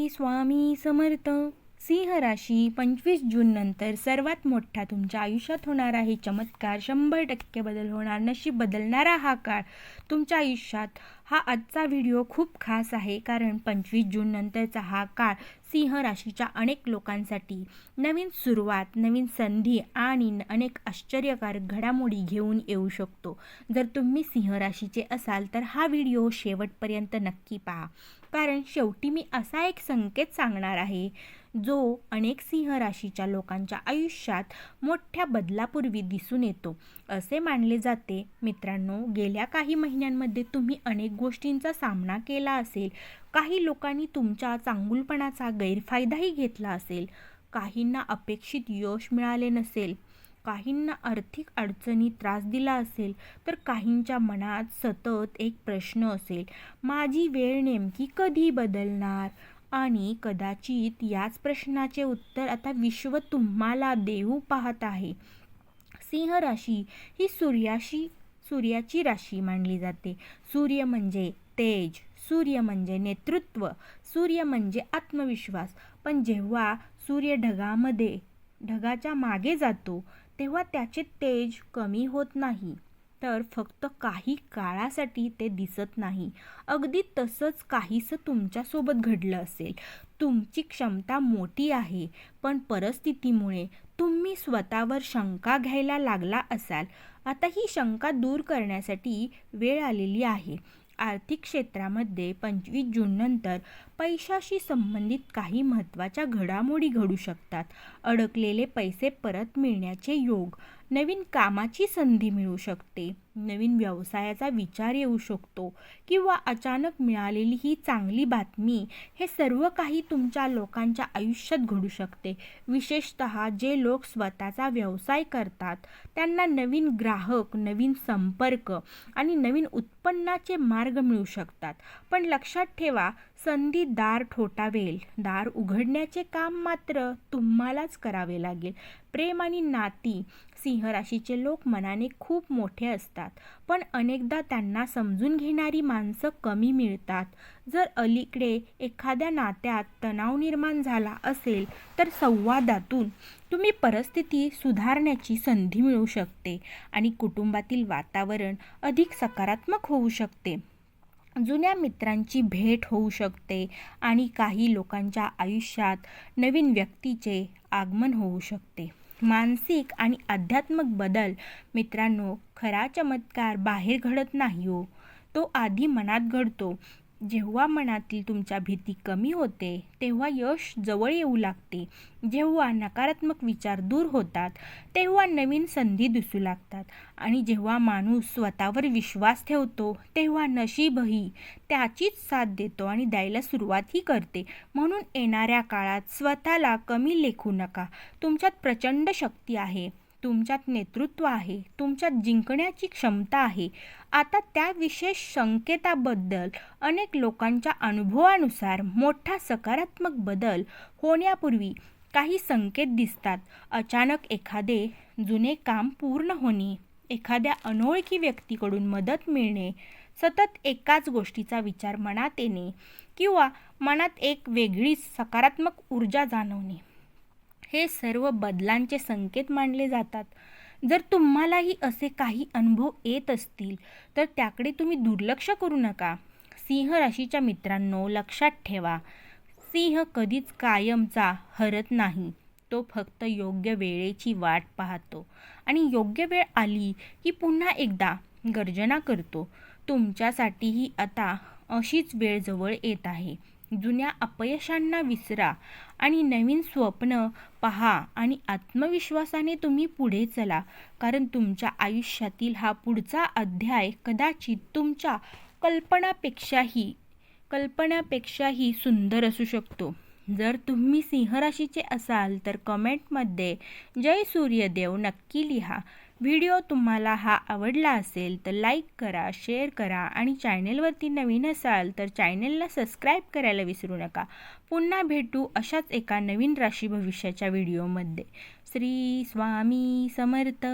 स्वामी समर्थ. सिंह राशी 25 जून नंतर सर्वात मोठा तुमच्या आयुष्यात होणार आहे चमत्कार. 100% बदल होणार, नशीब बदलणारा हा काळ तुमच्या आयुष्यात. हा आजचा व्हिडिओ खूप खास आहे कारण 25 जून नंतरचा हा काळ सिंह राशीच्या अनेक लोकांसाठी नवीन सुरुवात, नवीन संधी आणि अनेक आश्चर्यकारक घडामोडी घेऊन येऊ शकतो. जर तुम्ही सिंह राशीचे असाल तर हा व्हिडिओ शेवटपर्यंत नक्की पहा, कारण शेवटी मी असा एक संकेत सांगणार आहे जो अनेक सिंह राशीच्या लोकांच्या आयुष्यात मोठ्या बदलापूर्वी दिसून येतो. असे मानले जाते मित्रांनो, गेल्या काही महिन्यांमध्ये तुम्ही अनेक गोष्टींचा सामना केला असेल. काही लोकांनी तुमच्या चांगुलपणाचा गैरफायदाही घेतला असेल. काहींना अपेक्षित यश मिळाले नसेल, काहींना आर्थिक अडचणी त्रास दिला असेल, तर काहींच्या मनात सतत एक प्रश्न असेल, माझी वेळ नेमकी कधी बदलणार? आणि कदाचित याच प्रश्नाचे उत्तर आता विश्व तुम्हाला देऊ पाहत आहे. सिंह राशी ही सूर्याची राशी मानली जाते. सूर्य म्हणजे तेज, सूर्य म्हणजे नेतृत्व, सूर्य म्हणजे आत्मविश्वास. पण जेव्हा सूर्य ढगाच्या मागे जातो तेव्हा त्याचे तेज कमी होत नाही, तर फक्त काही काळासाठी ते दिसत नाही. अगदी तसंच काहीसं तुमच्यासोबत घडलं असेल. तुमची क्षमता मोठी आहे, पण परिस्थितीमुळे तुम्ही स्वतःवर शंका घ्यायला लागला असाल. आता ही शंका दूर करण्यासाठी वेळ आलेली आहे. आर्थिक क्षेत्रामध्ये 25 जून नंतर पैशाशी संबंधित काही महत्त्वाच्या घडामोडी घडू शकतात. अडकलेले पैसे परत मिळण्याचे योग, नवीन कामाची संधी मिळू शकते, नवीन व्यवसायाचा विचार येऊ शकतो किंवा अचानक मिळालेली ही चांगली बातमी, हे सर्व काही तुमच्या लोकांच्या आयुष्यात घडू शकते. विशेषतः जे लोक स्वतःचा व्यवसाय करतात त्यांना नवीन ग्राहक, नवीन संपर्क आणि नवीन उत्पन्नाचे मार्ग मिळू शकतात. पण लक्षात ठेवा, संधी दार ठोठावेल. दार उघडण्याचे काम मात्र तुम्हालाच करावे लागेल. प्रेम आणि नाती, सिंह राशीचे लोक मनाने खूप मोठे असतात, पण अनेकदा त्यांना समजून घेणारी माणसं कमी मिळतात. जर अलीकडे एखाद्या नात्यात तणाव निर्माण झाला असेल तर संवादातून तुम्ही परिस्थिती सुधारण्याची संधी मिळू शकते आणि कुटुंबातील वातावरण अधिक सकारात्मक होऊ शकते. जुन्या मित्रांची भेट होऊ शकते आणि काही लोकांच्या आयुष्यात नवीन व्यक्तीचे आगमन होऊ शकते. मानसिक आणि आध्यात्मिक बदल मित्रांनो, खरा चमत्कार बाहेर घडत नाही हो, तो आधी मनात घडतो. जेव्हा मनातील तुमच्या भीती कमी होते तेव्हा यश जवळ येऊ लागते. जेव्हा नकारात्मक विचार दूर होतात तेव्हा नवीन संधी दिसू लागतात. आणि जेव्हा माणूस स्वतःवर विश्वास ठेवतो तेव्हा नशीबही त्याचीच साथ देतो आणि द्यायला सुरुवातही करते. म्हणून येणाऱ्या काळात स्वतःला कमी लेखू नका. तुमच्यात प्रचंड शक्ती आहे, तुमच्यात नेतृत्व आहे, तुमच्यात जिंकण्याची क्षमता आहे. आता त्या विशेष संकेताबद्दल अनेक लोकांच्या अनुभवानुसार मोठा सकारात्मक बदल होण्यापूर्वी काही संकेत दिसतात. अचानक एखादे जुने काम पूर्ण होणे, एखाद्या अनोळखी व्यक्तीकडून मदत मिळणे, सतत एकाच गोष्टीचा विचार मनात येणे किंवा मनात एक वेगळीच सकारात्मक ऊर्जा जाणवणे, हे सर्व बदलांचे संकेत मानले जातात. जर तुम्हालाही असे काही अनुभव येत असतील तर त्याकडे तुम्ही दुर्लक्ष करू नका. सिंह राशीच्या मित्रांनो, लक्षात ठेवा, सिंह कधीच कायमचा हरत नाही. तो फक्त योग्य वेळेची वाट पाहतो आणि योग्य वेळ आली की पुन्हा एकदा गर्जना करतो. तुमच्यासाठीही आता अशीच वेळ जवळ येत आहे. जुन्या अपयशांना विसरा आणि नवीन स्वप्न पहा आणि आत्मविश्वासाने तुम्ही पुढे चला, कारण तुमच्या आयुष्यातील हा पुढचा अध्याय कदाचित तुमच्या कल्पनापेक्षाही सुंदर असू शकतो. जर तुम्ही सिंह राशीचे असाल तर कमेंटमध्ये जय सूर्यदेव नक्की लिहा. व्हिडिओ तुम्हाला हा आवडला असेल तर लाईक करा, शेअर करा आणि चॅनेलवरती नवीन असाल तर चॅनेलला सबस्क्राईब करायला विसरू नका. पुन्हा भेटू अशाच एका नवीन राशी भविष्याच्या व्हिडिओमध्ये. श्री स्वामी समर्थ.